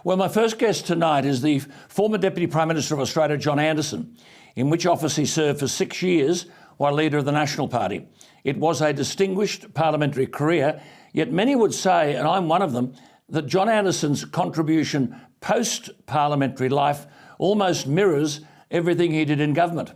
Well, my first guest tonight is the former Deputy Prime Minister of Australia, John Anderson, in which office he served for 6 years while leader of the National Party. It was a distinguished parliamentary career, yet many would say, and I'm one of them, that John Anderson's contribution post-parliamentary life almost mirrors everything he did in government.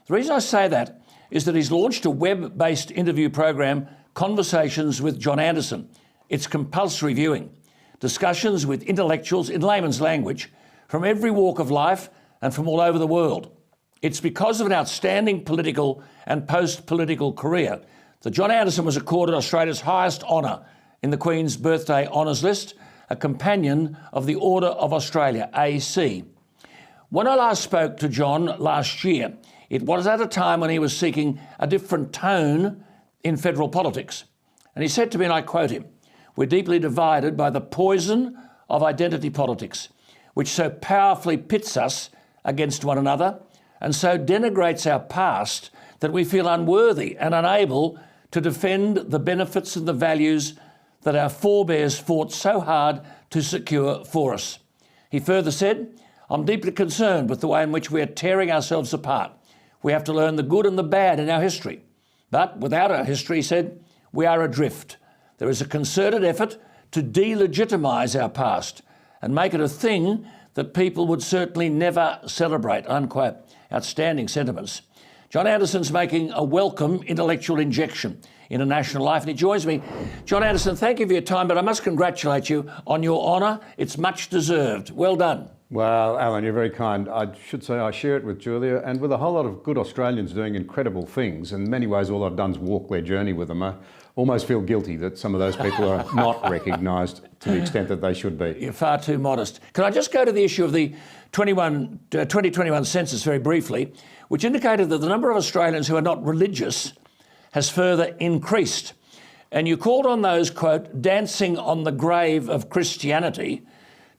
The reason I say that is that he's launched a web-based interview program, Conversations with John Anderson. It's compulsory viewing. Discussions with intellectuals in layman's language from every walk of life and from all over the world. It's because of an outstanding political and post-political career that John Anderson was accorded Australia's highest honour in the Queen's Birthday Honours List, a companion of the Order of Australia, AC. When I last spoke to John last year, it was at a time when he was seeking a different tone in federal politics. And he said to me, and I quote him, "We're deeply divided by the poison of identity politics, which so powerfully pits us against one another and so denigrates our past that we feel unworthy and unable to defend the benefits and the values that our forebears fought so hard to secure for us." He further said, "I'm deeply concerned with the way in which we are tearing ourselves apart. We have to learn the good and the bad in our history. But without our history," he said, "we are adrift. There is a concerted effort to delegitimise our past and make it a thing that people would certainly never celebrate," unquote. Outstanding sentiments. John Anderson's making a welcome intellectual injection into national life, and he joins me. John Anderson, thank you for your time, but I must congratulate you on your honour. It's much deserved. Well done. Well, Alan, you're very kind. I should say I share it with Julia and with a whole lot of good Australians doing incredible things. In many ways, all I've done is walk their journey with them. I almost feel guilty that some of those people are not recognised to the extent that they should be. You're far too modest. Can I just go to the issue of the 2021 census very briefly, which indicated that the number of Australians who are not religious has further increased. And you called on those, quote, dancing on the grave of Christianity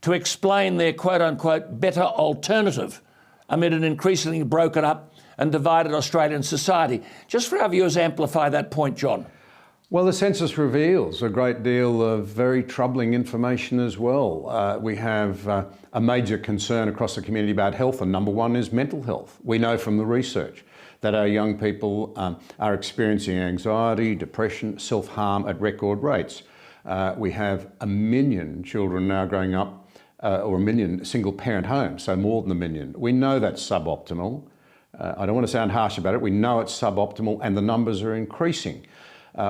to explain their, quote unquote, better alternative amid an increasingly broken up and divided Australian society. Just for our viewers, amplify that point, John. Well, the census reveals a great deal of very troubling information as well. We have a major concern across the community about health, and number one is mental health. We know from the research that our young people are experiencing anxiety, depression, self-harm at record rates. We have 1 million children now growing up, or 1 million single-parent homes, so more than 1 million. We know that's suboptimal. I don't want to sound harsh about it. We know it's suboptimal and the numbers are increasing.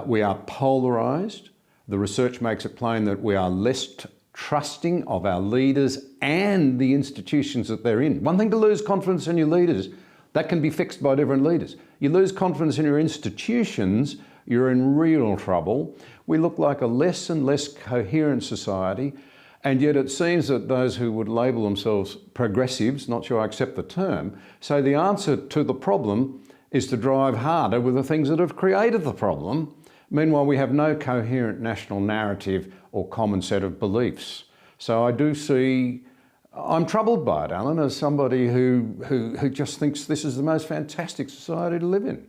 We are polarised. The research makes it plain that we are less trusting of our leaders and the institutions that they're in. One thing to lose confidence in your leaders, that can be fixed by different leaders. You lose confidence in your institutions, you're in real trouble. We look like a less and less coherent society, and yet it seems that those who would label themselves progressives, not sure I accept the term, say the answer to the problem is to drive harder with the things that have created the problem. Meanwhile, we have no coherent national narrative or common set of beliefs. So I do see, I'm troubled by it, Alan, as somebody who just thinks this is the most fantastic society to live in.